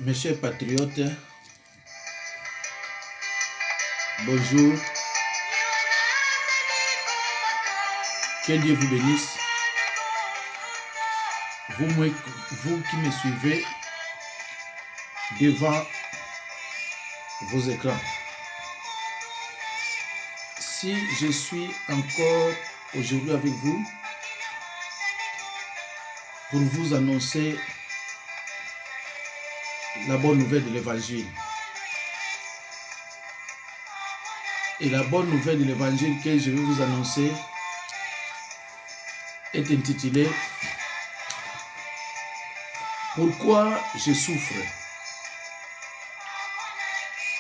Mes chers patriotes, bonjour. Que Dieu vous bénisse. Vous qui me suivez devant vos écrans. Si je suis encore aujourd'hui avec vous pour vous annoncer la bonne nouvelle de l'évangile. Et la bonne nouvelle de l'évangile que je vais vous annoncer est intitulée « Pourquoi je souffre?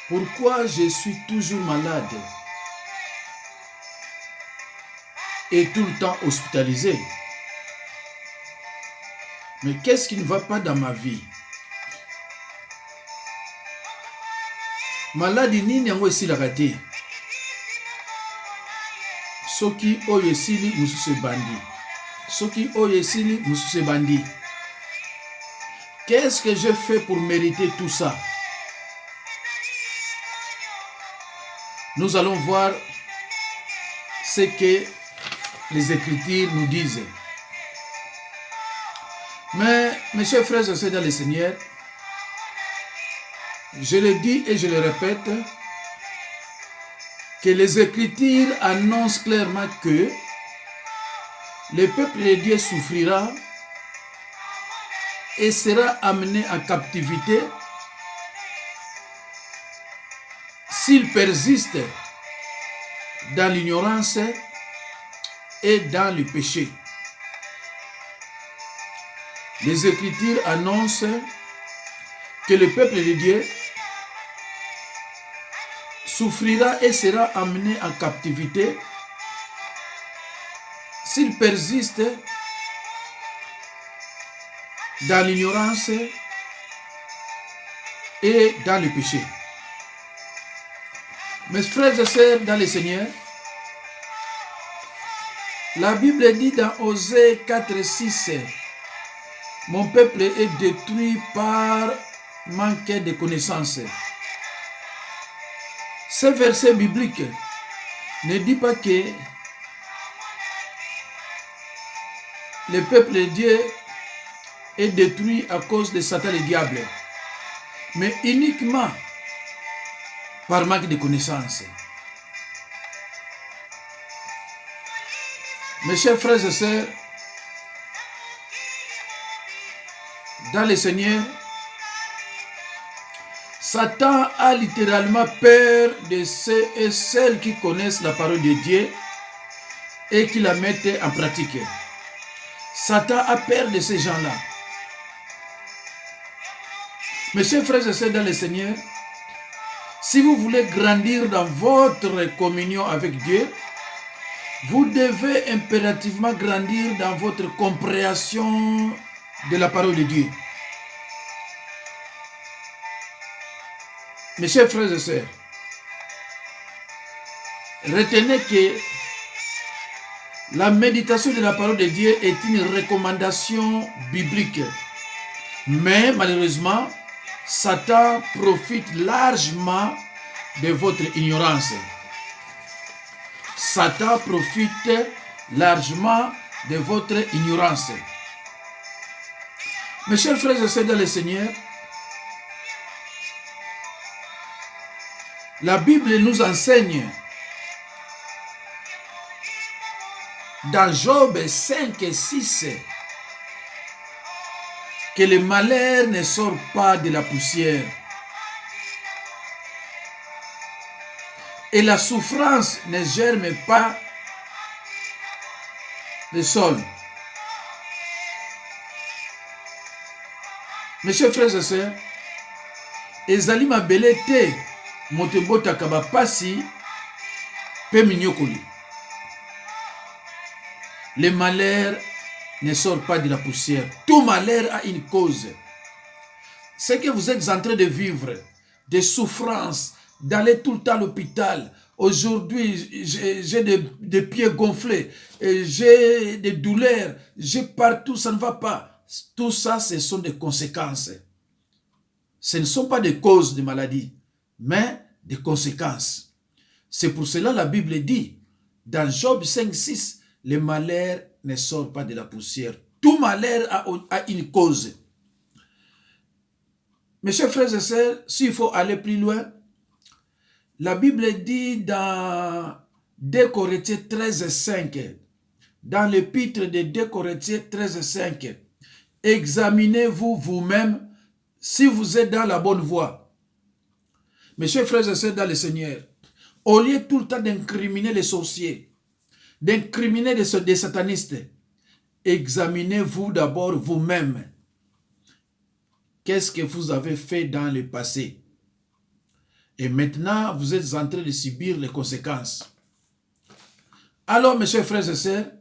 Pourquoi je suis toujours malade et tout le temps hospitalisé? Mais qu'est-ce qui ne va pas dans ma vie? Maladi nini yango esilaka te? Soki oyo esili mosusu ebandi. Soki oyo esili mosusu ebandi. Qu'est-ce que je fais pour mériter tout ça? Nous allons voir ce que les Écritures nous disent. Mais, mes chers frères et sœurs dans le Seigneur, je le dis et je le répète, que les Écritures annoncent clairement que le peuple de Dieu souffrira et sera amené en captivité s'il persiste dans l'ignorance et dans le péché. Les Écritures annoncent que le peuple de Dieu souffrira et sera amené en captivité s'il persiste dans l'ignorance et dans le péché. Mes frères et sœurs dans le Seigneur, la Bible dit dans Osée 4:6, mon peuple est détruit par manque de connaissances. Ce verset biblique ne dit pas que le peuple de Dieu est détruit à cause de Satan le diable, mais uniquement par manque de connaissances. Mes chers frères et sœurs, dans le Seigneur, Satan a littéralement peur de ceux et celles qui connaissent la parole de Dieu et qui la mettent en pratique. Satan a peur de ces gens-là. Mes chers frères et sœurs dans le Seigneur, si vous voulez grandir dans votre communion avec Dieu, vous devez impérativement grandir dans votre compréhension de la parole de Dieu. Mes chers frères et sœurs, retenez que la méditation de la parole de Dieu est une recommandation biblique. Mais malheureusement, Satan profite largement de votre ignorance. Satan profite largement de votre ignorance. Mes chers frères et sœurs dans le Seigneur, la Bible nous enseigne dans Job 5 et 6 que le malheur ne sort pas de la poussière et la souffrance ne germe pas le sol. Mes chers frères et sœurs, ezali mabele te moto ebotaka bapasi pe minyokoli. Le malheur ne sort pas de la poussière. Tout malheur a une cause. Ce que vous êtes en train de vivre, des souffrances, d'aller tout le temps à l'hôpital. Aujourd'hui, j'ai des pieds gonflés, j'ai des douleurs, j'ai partout, ça ne va pas. Tout ça, ce sont des conséquences. Ce ne sont pas des causes de maladie, mais des conséquences. C'est pour cela que la Bible dit, dans Job 5:6, le malheur ne sort pas de la poussière. Tout malheur a une cause. Mes chers frères et sœurs, s'il faut aller plus loin, la Bible dit dans 2 Corinthiens 13:5, dans l'épître de 2 Corinthiens 13:5, examinez-vous vous-même si vous êtes dans la bonne voie. Mes chers frères et sœurs dans le Seigneur, au lieu tout le temps d'incriminer les sorciers, d'incriminer des satanistes, examinez-vous d'abord vous-même. Qu'est-ce que vous avez fait dans le passé? Et maintenant, vous êtes en train de subir les conséquences. Alors, mes chers frères et sœurs,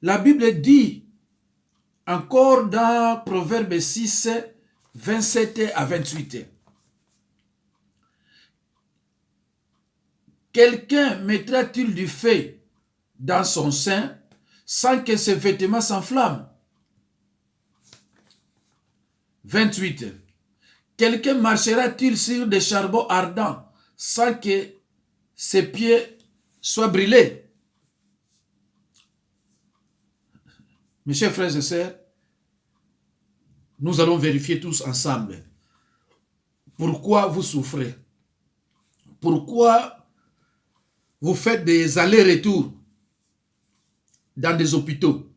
la Bible dit encore dans Proverbe 6, 27 à 28. Quelqu'un mettra-t-il du feu dans son sein sans que ses vêtements s'enflamment? 28. Quelqu'un marchera-t-il sur des charbons ardents sans que ses pieds soient brûlés? Mes chers frères et sœurs, nous allons vérifier tous ensemble. Pourquoi vous souffrez? Pourquoi vous faites des allers-retours dans des hôpitaux?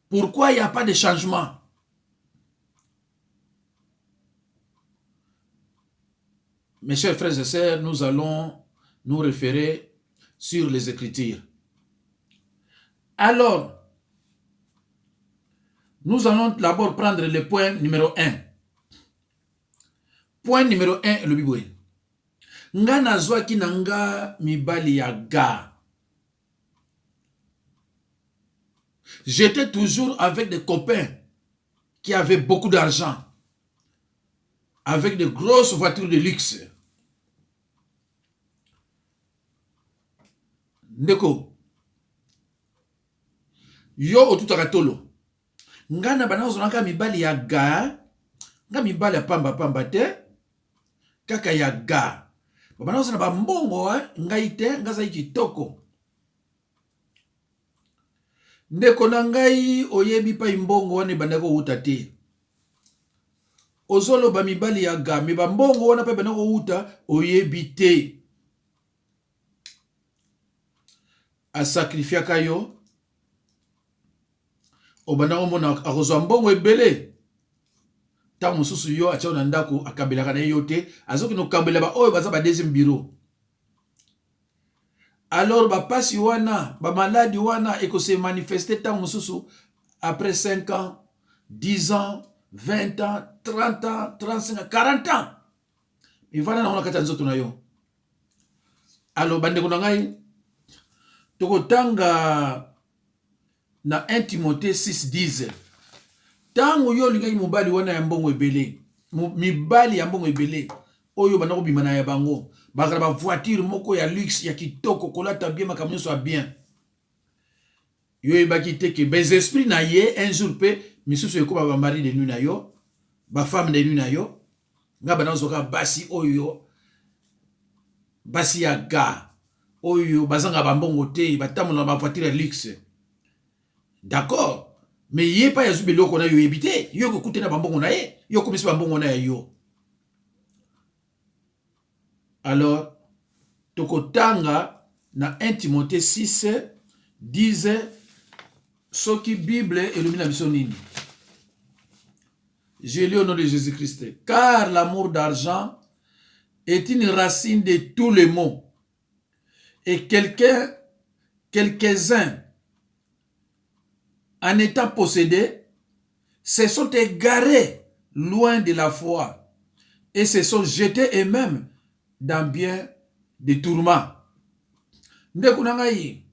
Pourquoi il n'y a pas de changement? Mes chers frères et sœurs, nous allons nous référer sur les Écritures. Alors, nous allons d'abord prendre le point numéro 1. Point numéro 1, le Bible. Nga nazwaki nanga mibali ya ga. J'étais toujours avec des copains qui avaient beaucoup d'argent, avec de grosses voitures de luxe. Ndeko, yo otutaka tolo. Nga na bana ozonaka mibali ya ga, nga mibali ya pamba te, kaka ya ga. Bana ozona ba mbongo ngai te, nga za kitoko. Ndeko na ngai oyebi pa imbongo wane bandako uta te. Ozolo ba mibali ya ga, me ba mbongo wana pa bandako uta oyebi te. A sacrifiaka yo, obandako mona akozwa mbongo ebele. Ta mususu yo achao na ndako akabelaka na yo te, azoki no kabela ba oyo baza ba deuxième bureau. Alors ba pasi wana, ba maladi wana eko se manifester ta mususu après 5 ans, 10 ans, 20 ans, 30 ans, 35 ans, 40 ans. Ivana na ona kata nzoto na yo. Alors bande ko ngai tokotanga na 1 Timothée 6:10. Tango yo lingai mobali wana ya mbongo ebele, mibali ya mbongo ebele, oyo bana ko bimana ya bango, bakala ba voiture moko ya luxe ya kitoko kolata bien makamyo so bien. Yo ebaki te ke bez esprit na ye un jour pe misusu ekoba ba mari de nuit na yo, ba femme de nuit na yo, nga bana zoka basi oyo, basi ya ga, oyo bazanga ba mbongo te, batamola ba voiture ya luxe. D'accord? Mais yé pas yazu beloko na yo ebité, yo ko kutena bambongo na ye, yo komisi bambongo na yo. Alors, tokotanga na 1 Timothée 6, 10, soki Bible illumine biso nini. J'ai lu au nom de Jésus-Christ. Car l'amour d'argent est une racine de tous les maux. Et quelques-uns, en étant possédés, se sont égarés loin de la foi et se sont jetés eux-mêmes dans bien des tourments. Ndeko na ngai,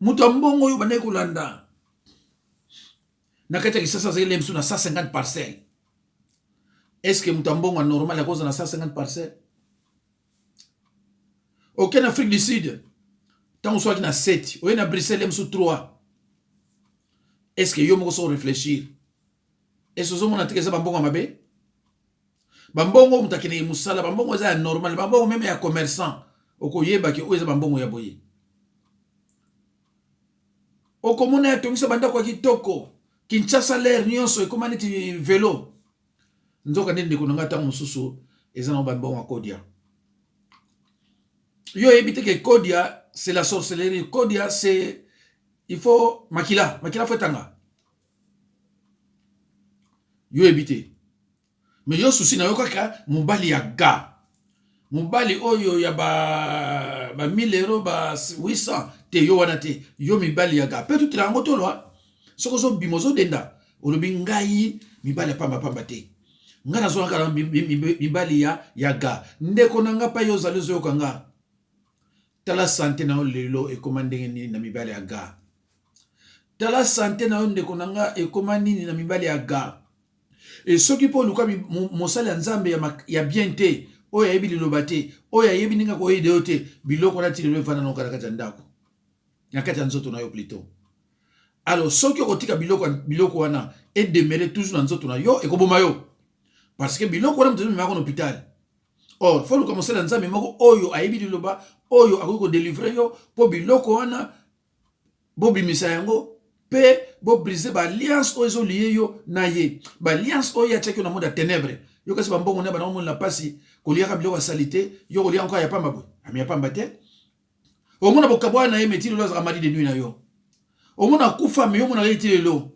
mutu mbongo yo bande kolanda. Nakata kisasa zile msu na 150 parcelles. Est-ce que mutu mbongo normal à cause na 150 parcelles? Aucun Afrique du Sud, tant on soit na 7, ou na Bruxelles msu 3. Est-ce que yo moko so réfléchir? Et ce sont des bambongo mabe. Bambongo mutakene musala, bambongo za normal, bambongo même ya commerçant. Oko yeba ki oza bambongo ya boye. Oko mona ya tongisa banda kwa kitoko. Kinshasa l'air nyonso ekomani ti vélo. Nzoka ndende konanga ta mususu eza na bambongo ya Kodia. Yo ebite ke Kodia c'est la sorcellerie. Kodia c'est il faut makila faut tanga. Yo ebite. Mais yo souci na yo kaka mobali ya ga. Mobali oyo ya ba 1000 euros ba 800 te yo wana te. Yo mibali ya ga. Pe tout la ngoto loa. Soko zo bimozo denda. Olobi ngai mibali pamba pamba te. Ngana zo ngana mibali ya ga. Ndeko nanga pa yo zalezo yo kanga. Tala santé na lelo e komandenge ni na mibali ya ga. Tala santé na ndeko nanga e komandi ni na mibali ya ga. Et ceux qui pour luka mosali ya nzambe ya bien te oyo ayebi liloba te oyo ayebi ninga ko yede te biloko na ti lelo vana no kala kati ndako na kati nzoto na yo plutôt. Alors ceux qui otika biloko wana et demeurer toujours na nzoto na yo e ko boma yo parce que biloko wana mtu mako na hôpital. Or faut luka mosali ya nzambe mako oyo ayebi liloba oyo akoko délivrer yo po biloko wana bobi misa yango pe bo briser ba alliance ozo lié yo na ye ba alliance oyo ateki na monde ya ténèbres yo kasi bambongo na ba na la pasi ko liaka biloko salité yo ko lia encore ya pamba bo ami ya pamba te o mona bokabwa na ye metilo la mari de nuit na yo o mona kufa me yo mona retile lo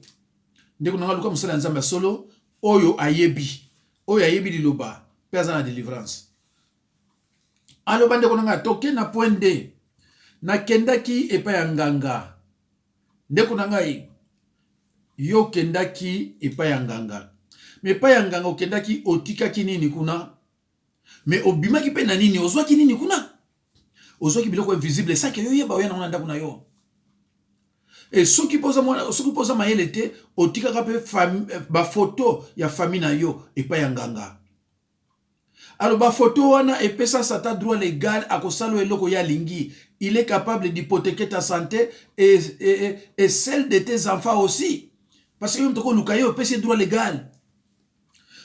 ndeko na luka musala nzamba solo oyo ayebi liloba pesa na délivrance. Alo bande ko nga toke na point D na kendaki epa ya nganga. Ndeko na ngai yo kendaki epa ya nganga. Me epa ya nganga okendaki otikaki nini kuna? Me obimaki pe na nini? Ozwaki nini kuna? Ozwaki biloko invisible ça que yo yeba oya na ndako na yo. Et ceux qui posa mayele te otikaka pe ba photo ya famille na yo epa ya nganga. Alors ba photo wana epesa sata droit légal akosalo eloko ya lingi. Il est capable d'hypothéquer ta santé et celle de tes enfants aussi. Parce que tu as un droit légal.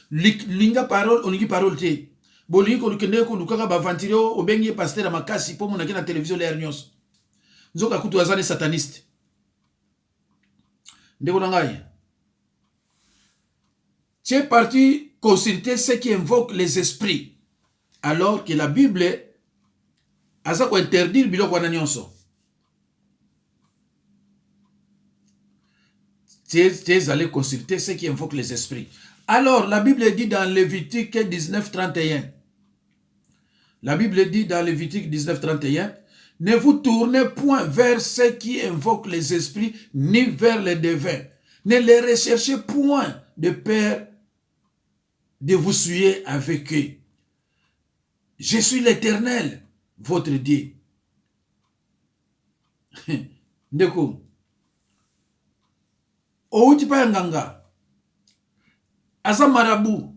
Linga parole, on dit parole. Bolingi ko lukende ko lukaka ba ventilo obengi pasteur makasi po monaki na télévision l'air nyos. Nzoka kutu azane sataniste. Ndeko nangai. Tu es parti consulter ceux qui invoquent les esprits alors que la Bible aza ko interdire biloko wana nyonso. Tu es allé consulter ceux qui invoquent les esprits. Alors, la Bible dit dans Lévitique 19, 31. La Bible dit dans Lévitique 19, 31, ne vous tournez point vers ceux qui invoquent les esprits, ni vers les devins. Ne les recherchez point de peur de vous souiller avec eux. Je suis l'Éternel, votre Dieu. Ndeko. Outi pa nganga. Aza marabu.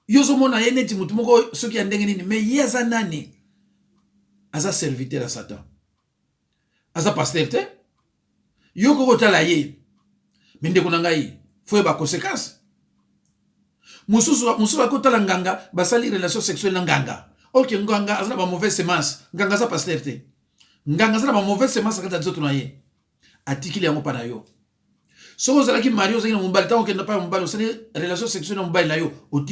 Yozo mona yene ti mutu moko soki andenge nini mais yeza nani? Aza serviteur à Satan. Aza pasteur te? Yoko kotala ye. Mais ndeko nangai, faut ba conséquence. Mususu akotala nganga basali relation sexuelle nganga. Ok nganga azana ba mauvaise semence. Nganga za pasteur te. Nganga za ba mauvaise semence kata zoto na ye. Atikili yango pa na yo. Si vous avez marié, vous avez une relation sexuelle, vous avez une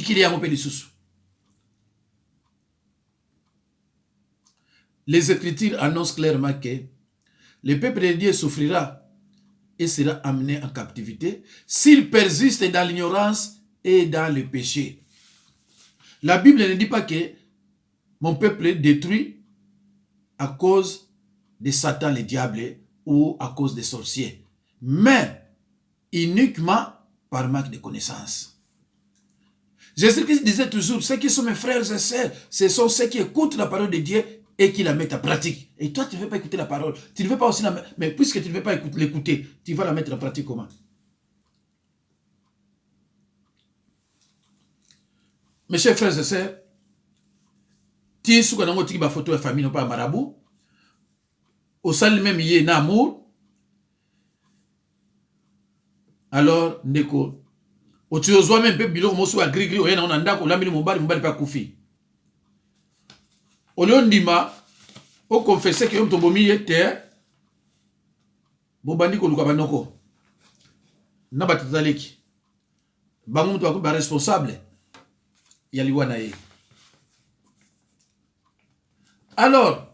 les Écritures annoncent clairement que le peuple de Dieu souffrira et sera amené en captivité s'il persiste dans l'ignorance et dans le péché. La Bible ne dit pas que mon peuple est détruit à cause de Satan, le diable, ou à cause des sorciers. Mais uniquement par manque de connaissances. Jésus-Christ disait toujours, ceux qui sont mes frères et sœurs, ce sont ceux qui écoutent la parole de Dieu et qui la mettent en pratique. Et toi, tu ne veux pas écouter la parole. Tu ne veux pas aussi la mettre. Mais puisque tu ne veux pas l'écouter, tu vas la mettre en pratique comment? Mes chers frères et sœurs, tu es souka nango tiki ba photo de famille non pas marabout. Au sali même yé na amour. Alors, Ndeko, Otiozwa même pe biloko mosu ya gris gris oyena on ndako lambili mobali pa kufi. Olondima o confesser que yom tombomi yete bobandi ko luka banoko. Na batazaleki. Bango mtu ba responsable ya liwana ye. Alors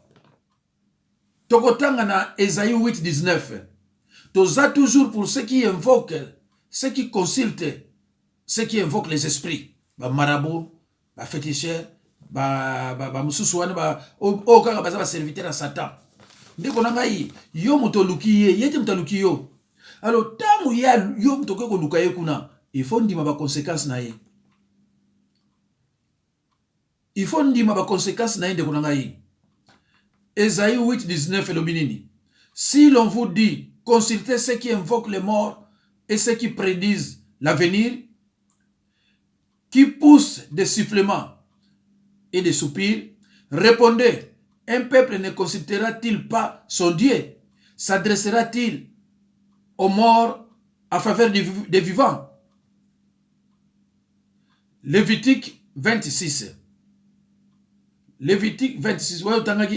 tokotanga na Esaïe 8:19. Toza toujours pour ceux qui invoquent, ceux qui consultent, ceux qui invoquent les esprits. Ba marabout, ba féticheur, ba mususuane, ba o kaka baza ba serviteur à Satan. Ndeko na ngai yo moto lukiye, yete mtaluki yo. Alors tamu ya yo moto ko luka ye kuna, il faut ndima ba conséquences na ye. Il faut ndima ba conséquences na ye ndeko na ngai. Esaïe 8:19 lobinini. Si l'on vous dit consultez ceux qui invoquent les morts et ceux qui prédisent l'avenir, qui poussent des sifflements et des soupirs, répondez, un peuple ne consultera-t-il pas son Dieu? S'adressera-t-il aux morts à faveur des vivants? Lévitique 26. Lévitique 26.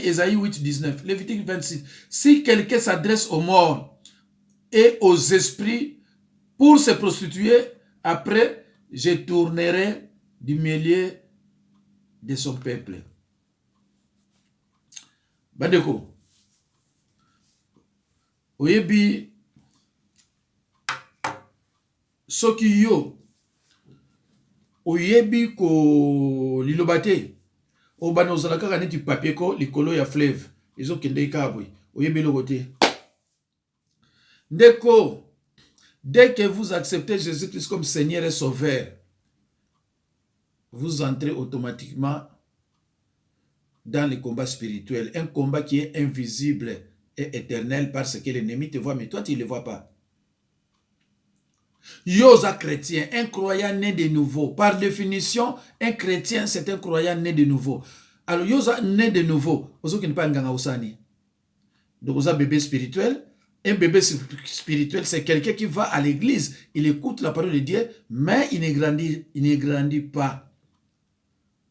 Esaïe 8:19. Lévitique 26. Si quelqu'un s'adresse aux morts et aux esprits pour se prostituer, après, je tournerai du milieu de son peuple. Bandeko, oyebi soki yo oyebi ko lilobate obana ozala kaka neti papier ko likolo ya fleuve ezokende kabwe oyebi lokote. Ndeko, dès que vous acceptez Jésus-Christ comme Seigneur et Sauveur, vous entrez automatiquement dans le combat spirituel. Un combat qui est invisible et éternel parce que l'ennemi te voit, mais toi tu ne le vois pas. Yosa chrétien, un croyant né de nouveau. Par définition, un chrétien, c'est un croyant né de nouveau. Alors, yosa né de nouveau. Ozo qui n'est pas un osani. Donc, osa bébé spirituel. Un bébé spirituel, c'est quelqu'un qui va à l'église. Il écoute la parole de Dieu, mais il ne grandit pas.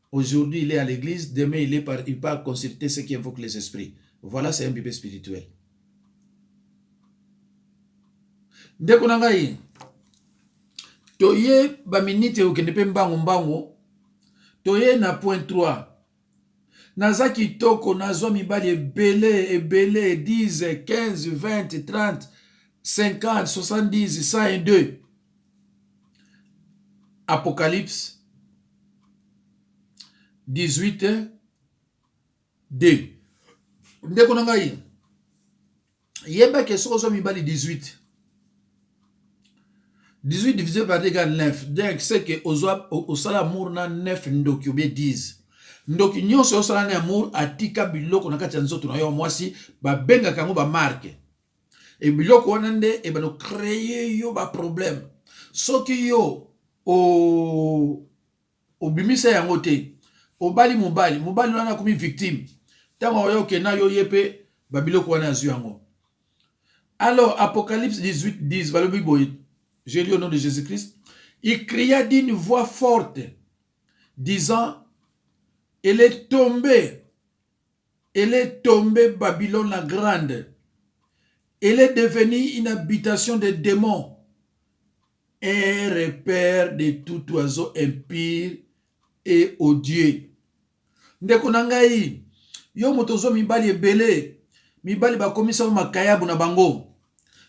Aujourd'hui, il est à l'église. Demain, il part consulter ceux qui invoquent les esprits. Voilà, c'est un bébé spirituel. Dès qu'on a eu toye ba minute okenepe mbango toye na point 3 nazaki toko nazwa mibali ebele 10 15 20 30 50 70 102 Apocalypse 18 2 ndeko na ngai yeba ke soko zo mibali 18 divisé par 2 égale 9. Donc, c'est que au salamour na 9 ndoki ou bien 10. Ndoki nyonso au salane amour atika biloko na kati ya nzoto na yo mwasi ba benga kango ba marque. Et biloko wana nde e ba no créer yo ba problème. Soki yo o bimisa yango te. Obali mobali wana komi victime. Tango yo ke na yo yepe ba biloko wana azu yango. Alors Apocalypse 18 10 balobi boy. Je lis au nom de Jésus-Christ. Il cria d'une voix forte, disant, elle est tombée, Babylone la grande. Elle est devenue une habitation de démons, un repère de tout oiseau impur et odieux. Ndeko nangai, yo motozo mibali ebele, mibali bakomisa makayabu na bango.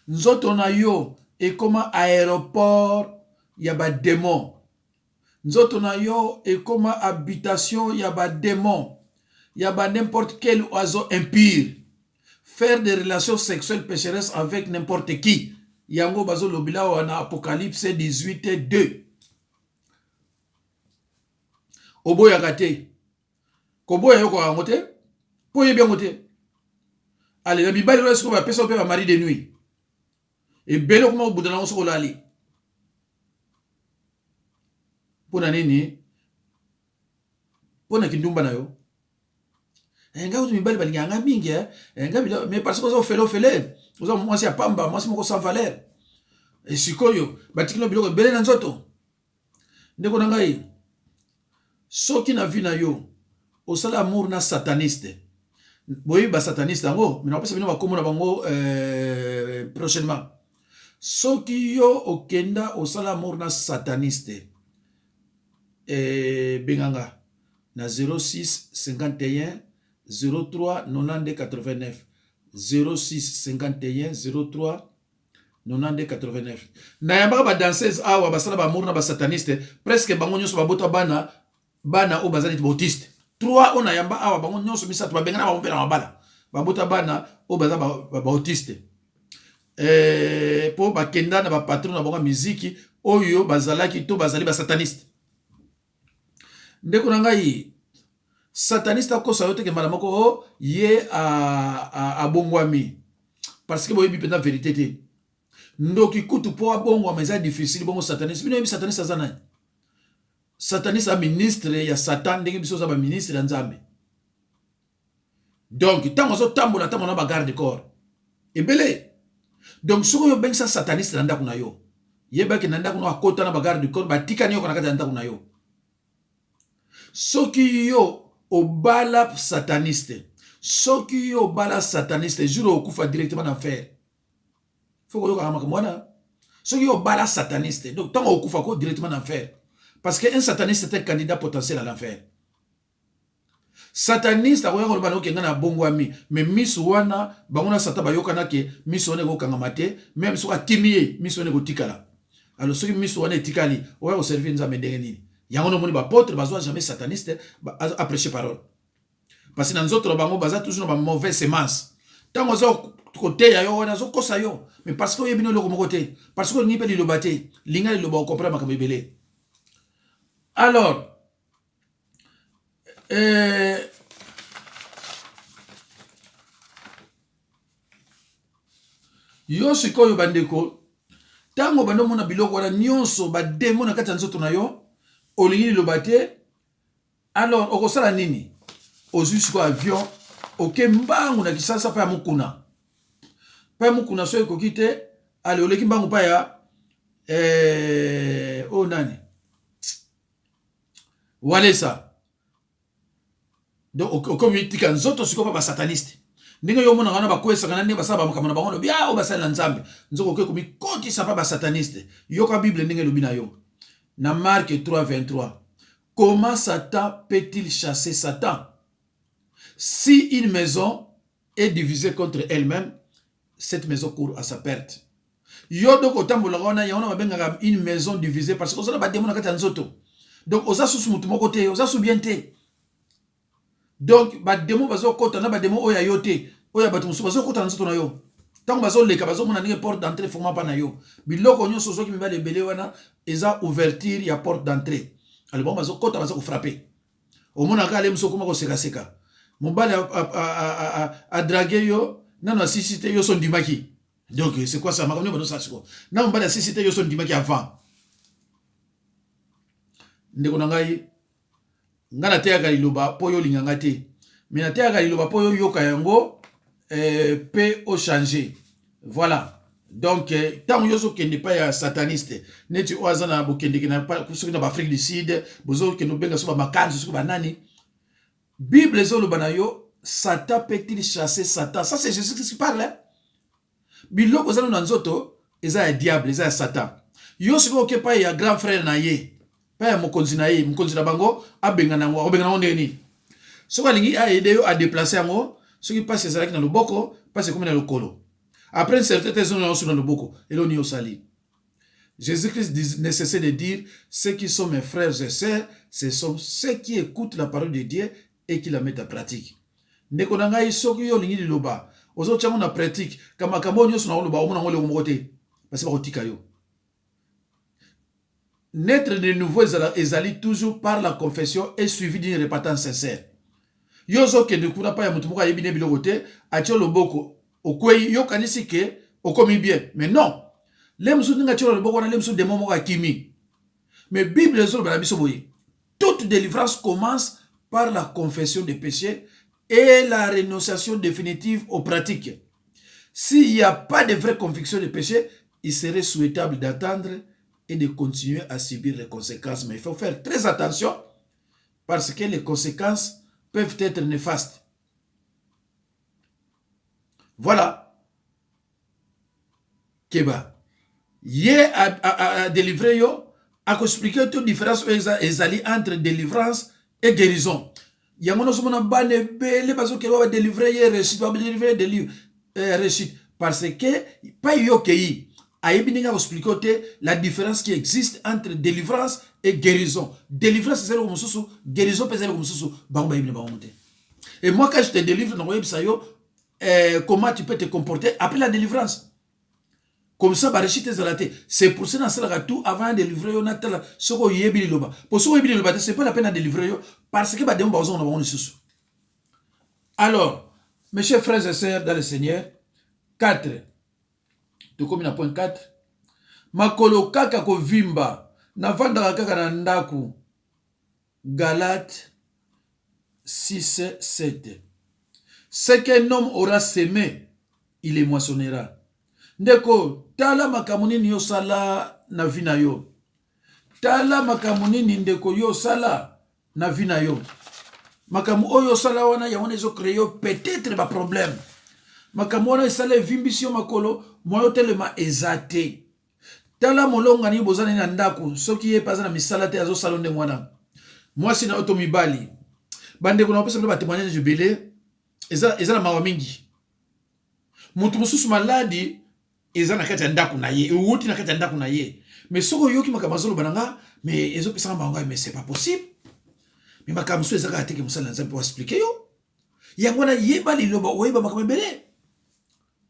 Nzoto na yo, et comme aéroport, il y a des démons. Nous autres, et comme habitation, il y a des démons. Il y a n'importe quel oiseau impur. Faire des relations sexuelles pécheresses avec n'importe qui. Il y a un oiseau lobila ou en Apocalypse 18 2. Obo yagate. Kobo yako angote. Poye bien ngote. Allez, la Bible est ce qu'on va passer au mari de nuit. Et belo kuma budana on soko lali pona nini pona kindumba nayo enga utu mibali balinganga mingi enga bila mais parce que ça ofele oza mwasi ya pamba mwasi moko sans valeur et sikoyo batikino biloko bele na nzoto ndeko na ngai soki na vie na yo osala amour na sataniste boyi ba sataniste yango mina kopesa bino bakombo na bango prochainement. Soki yo okenda osala amour na sataniste benganga na 06 51 03 92 89 06 51 03 92 89. Na yambaka ba danseuse awa basala ba amour na ba sataniste presque bango nyonso babota bana o bazali bautiste 3 ona yamba awa bango nyonso misato babengana ba mpela mabala babota bana o baza bautiste po bakenda na ba patron na bango muziki oyo bazalaki to bazali ba sataniste. Ndeko na ngai sataniste akosa yo te ke mala moko ye abongwami parce que boyebi pena vérité te ndoki kutu po abongwama eza difficile bongo sataniste bino yebi sataniste aza nani. Sataniste a ministre ya Satan ndenge biso za ba ministre ya Nzambe. Donc tango zo tambola tango na ba garde corps ebele. Donc soko yo bengisa sataniste na ndako na yo yeba ke na ndako na akota na ba garde corps batika ni yo kana kata na ndako na yo. Soki yo obala sataniste, soki yo obala sataniste juro okufa directement en enfer. Faut que yo kama mwana. Soki yo obala sataniste donc tango okufa ko directement en enfer. Parce qu'un sataniste est un candidat potentiel à l'enfer. Sataniste, mais Miss Wana, Bangona Sata Bayokana, Miss One go Kangamate, même sur la Timie, Miss One go Tikala. Alors, ceux qui Miss One et Tikali, on va servir Nzambe Dengeni. Yangono Moni Bapotre, Bazoa jamais sataniste, à prêcher parole. Parce que dans les autres bango, Baza toujours dans mauvaise semence. Tant qu'on a côté, on a kosa yo. Mais parce qu'on y a bien le côté, parce qu'on n'y peut le battre, l'inga le bon comprendre ma kabébélé. Alors, yo sikoyo bandeko tango bando mona biloko wana nyonso ba demo na kati ya nzoto na yo olingi lobate alors okosala nini ozwi siko avion oke mbangu na kisasa pa mukuna so ekoki te ale oleki mbangu pa ya o nani Walesa. Donc, comme il dit qu'un autre, c'est pas sataniste. Ndenge yo mona ngana ba kwesa kana ne basaba makamana bango bia o basala nzambe. Nzoko ke komi koti sa pa ba sataniste. Yo ka Bible ndenge lobi na yo. Na Marc 3:23. Comment Satan peut-il chasser Satan? Si une maison est divisée contre elle-même, cette maison court à sa perte. Yo donc otambola ngona ya ona mabenga une maison divisée parce que ça ba démon na kata nzoto. Donc, osa sous mutu moko te, osa sous bien te. Donc, ba demo bazo kota na ba demo oya yote, oya batu musu bazo kota nzoto na yo. Tango bazo leka bazo mona ninge porte d'entrée forma pa na yo. Biloko nyonso zo ki mibale belé wana eza ouverture ya porte d'entrée. Alors bon bazo kota bazo ko frapper. O mona ka le muso kuma ko seka seka. Mobale a draguer yo, nana sisite yo son dimaki. Donc, c'est quoi ça? Makamyo bano sa siko. Na mobale sisite yo son dimaki avant. Ndeko na ngai ngana teyaka liloba po yo linganga te mais na teyaka liloba po yo yoka yango pe o changer voilà donc tant yo so kende pa ya sataniste neti o azana bo kende na pa kusuki na ba Afrique du Sud bozo kendo benga so ba makanzo so ba nani Bible zo lo banayo Satan peut-il chasser Satan? Ça c'est Jésus qui parle hein? Biloko zalo na nzoto eza ya diable eza ya Satan yo siko ke pa ya grand frère na ye pa mokonzi na ye mokonzi na bango abengana ngo obengana ndeni so balingi a aider yo a déplacer yango ce qui passe ezalaki na loboko passe comme na lokolo après une certaine temps on sur na loboko et l'on y osali. Jésus-Christ ne cessait de dire ceux qui sont mes frères et sœurs ce sont ceux qui écoutent la parole de Dieu et qui la mettent en pratique. Ndeko na ngai soki yo lingi liloba ozo tchango na pratique kama kambo nyoso na loba omona ngole ngomote parce ba kotika yo. Naître de nouveau ezali toujours par la confession et suivi d'une repentance sincère. Yozo ke ndekuna pa ya mutu moko ayebine biloko te atio loboko okwei yo kanisi ke okomi bien mais non le musu ninga tio loboko na le musu demo moko akimi mais Bible zo ba biso boye toute délivrance commence par la confession des péchés et la renonciation définitive aux pratiques. S'il n'y a pas de vraie conviction de péché, il serait souhaitable d'attendre et de continuer à subir les conséquences. Mais il faut faire très attention parce que les conséquences peuvent être néfastes. Voilà. Keba. Yé a délivré yo, a expliqué toute différence entre délivrance et guérison. Yangono somona bane bele parce que va délivrer yé réussite, va délivrer des livres réussite parce que pas yo kei. Aïe a expliqué la différence qui existe entre délivrance et guérison. Délivrance c'est le comme guérison c'est le comme et moi quand je te délivre dans le comment tu peux te comporter après la délivrance. Comme ça, c'est pour ça que tout avant de délivrer, on a ce qu'on y est loba. Pour ce qu'on y est c'est pas la peine de délivrer parce que on a alors, mes chers frères et sœurs dans le Seigneur, 4. Tout comme point 4. Makolo kaka ko vimba na vanda kaka na ndaku. Galates 6, 7. Ce qu'un homme aura semé, il les moissonnera. Ndeko, tala makamuni ni yo sala na vina yo. Tala makamuni ni ndeko yo sala na vina yo. Makamu oyo sala wana ya wana zo créer peut-être ba problème. Makamu wana sala vimbisio makolo moyo telema ezate. Tala molonga ni bozana na ndako soki ye paza na misala te azo salonde mwana. Moi sina otomibali. Bande kuna opesa ba témoignage jubilé eza na mawa mingi. Mutu mususu maladi eza na kati ya ndako na ye, uti na kati ya ndako na ye. Mais soko yoki makamazolo bananga, mais ezo pesa mbanga mais c'est pas possible. Mais makamso eza ka teke musala nzambe pour expliquer yo. Yangwana yeba liloba oyeba makamebele.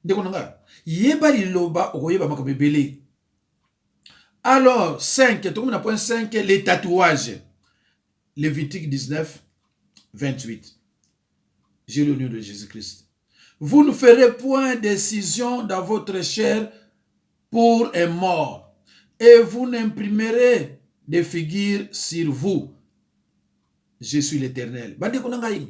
Ndeko nanga, yeba liloba oyeba makamebele. Alors 5, tout le point 5, les tatouages. Lévitique 19, 28. J'ai le nom de Jésus-Christ. Vous ne ferez point décision dans votre chair pour un mort, et vous n'imprimerez des figures sur vous. Je suis l'Éternel. Bande konangai.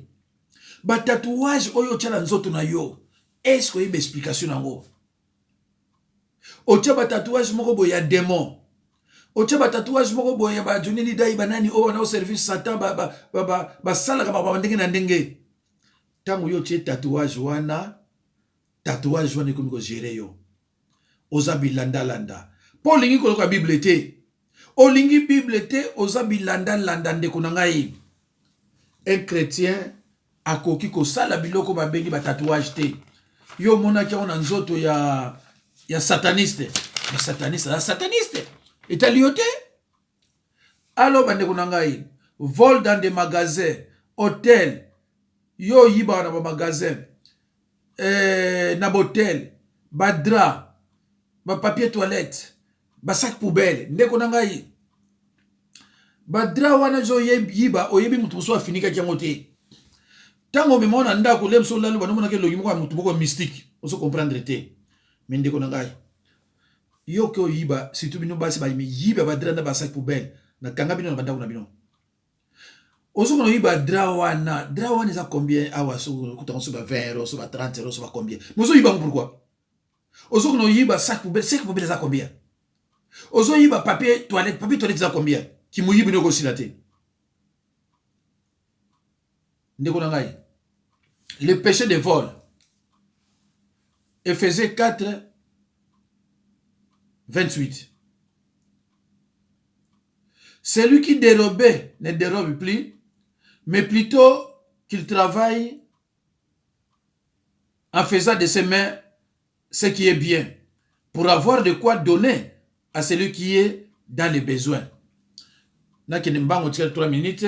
Ba tatouage oyo tchala nzoto na yo. Est-ce qu'il y a une explication nango? Ocha ba tatouage moko boya démon. Ocha ba tatouage moko boya ba jonini dai banani o na service satan ba sala ka ba ndenge na ndenge. Tango yo tche tatouage wana komi ko gérer yo. Ozabi landa. Paul lingi ko ka Bible te. O lingi Bible te ozabi landa ndeko na ngai. Un chrétien akoki ko sala biloko ba bengi ba tatouage te. Yo mona ki ona nzoto ya sataniste. Ya sataniste. Etaliote. Alors bandeko na ngai, vol dans des magasins, hôtels. Yo yiba na ba magasin. Na botel, ba drap, ba papier toilette, ba sac poubelle, ndeko na ngai. Ba drap wana zo yiba oyebi mutu muso afinika kiango te. Tango memona ndako lemso lalu banomona ke logi moko mutu moko mystique, oso comprendre te. Mais ndeko na ngai. Yo ko yiba, surtout bino basi ba yiba ba drap na ba sac poubelle, na kanga bino na bandako na bino. Oso kono yiba drawana eza combien awa so kutango so ba 20 euros, so ba 30 euros, so ba combien. Mozo yiba pourquoi? Oso kono yiba sac poubelle eza combien? Oso yiba papier toilette eza combien? Ki mu yibi no ko silate. Ndeko na ngai. Le péché de vol. Éphésiens 4 28. Celui qui dérobait ne dérobe plus, mais plutôt qu'il travaille en faisant de ses mains ce qui est bien, pour avoir de quoi donner à celui qui est dans les besoins. N'a que n'imbango tika 3 minutes.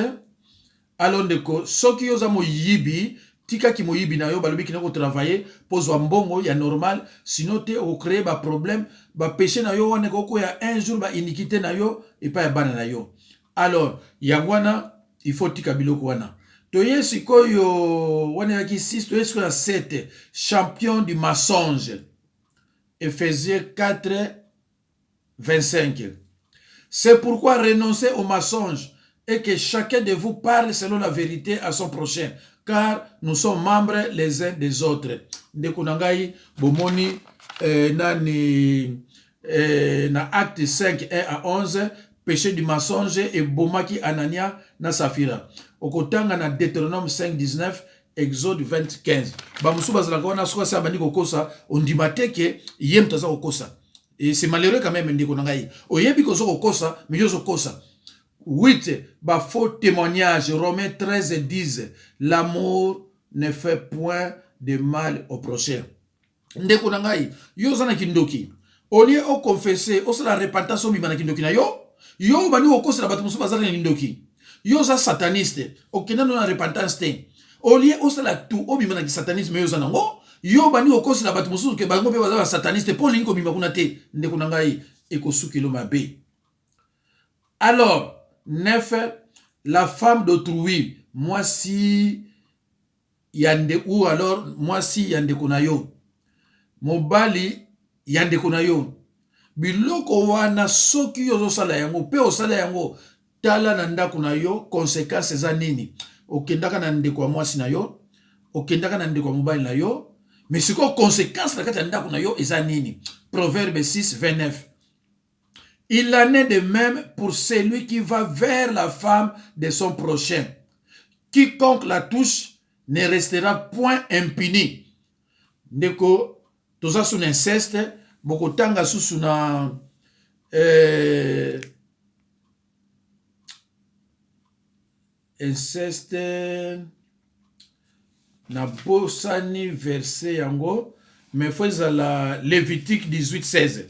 Alors ndeko soki yoza mo yibi tika ki mo yibi na yo balobi kinako travailler pozo mbongo ya normal, sinon te o créer ba problème ba péché na yo wana ko ya un jour ba iniquité na yo et pas ya bana na yo. Alors yangwana il faut tika biloko wana. Toye sikoyo wana yaki 6 toye sikoyo 7 champion du mensonge. Éphésiens 4 25. C'est pourquoi renoncez au mensonge et que chacun de vous parle selon la vérité à son prochain, car nous sommes membres les uns des autres. Ndeko nangai bomoni nani na acte 5 1 à 11 péché du mensonge et bomaki Anania na Safira okotanga na Deutéronome 5 19 Exode 20 15 bamusu bazalaka wana soka sa bandi kokosa ondimate ke yem taza kokosa et c'est malheureux quand même ndiko ngai oyebi ko zo kokosa mais yo zo kosa 8 ba faux témoignage Romains 13 et 10 l'amour ne fait point de mal au prochain ndeko ngai yo zana kindoki au lieu au confesser au la repentance au bimana kindoki na yo bani okosa la batu musu bazana kindoki yo za sataniste okenda na repentance te au lieu au la tout au bimana ki satanisme yo zana ngo yo bani okosa la batu musu ke bango pe bazana sataniste pour lingo bima kuna te ndeko ngai ekosuki lo mabe. Alors 9 la femme d'autrui moi si yande ou alors moi si yande kunayo mobali yande kunayo biloko wana soki yo sala yango pe osala yango tala na ndako na yo conséquences za nini okendaka na ndeko wa mwasi na yo okendaka na ndeko wa mobali na yo mais siko conséquences na kati ya ndako na yo eza nini. Proverbe 6 29 il en est de même pour celui qui va vers la femme de son prochain, quiconque la touche ne restera point impuni. Ndeko toza sous inceste bokotanga sous na inceste na bosani verset yango mais faut la Lévitique 18 16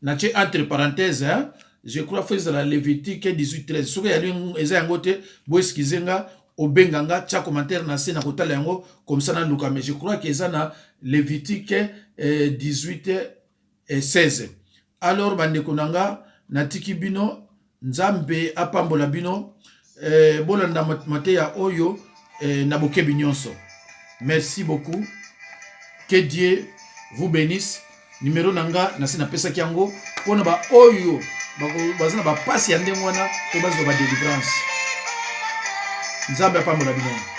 na che entre parenthèses hein? Je crois faut la Lévitique 18 13 soki ya eza yango te bo excusenga obenganga tcha commentaire na se na kotala yango comme ça na luka mais je crois que eza na Lévitique 18 et 16. Alors bandeko nanga na tiki bino nzambe apambola bino bolanda mateya oyo na bokebi nyonso. Merci beaucoup, que Dieu vous bénisse. Numéro nanga na se na pesa kiango pona ba oyo bazana ba pasi ya ndenge wana to bazo ba délivrance. Nzambe apambola bino.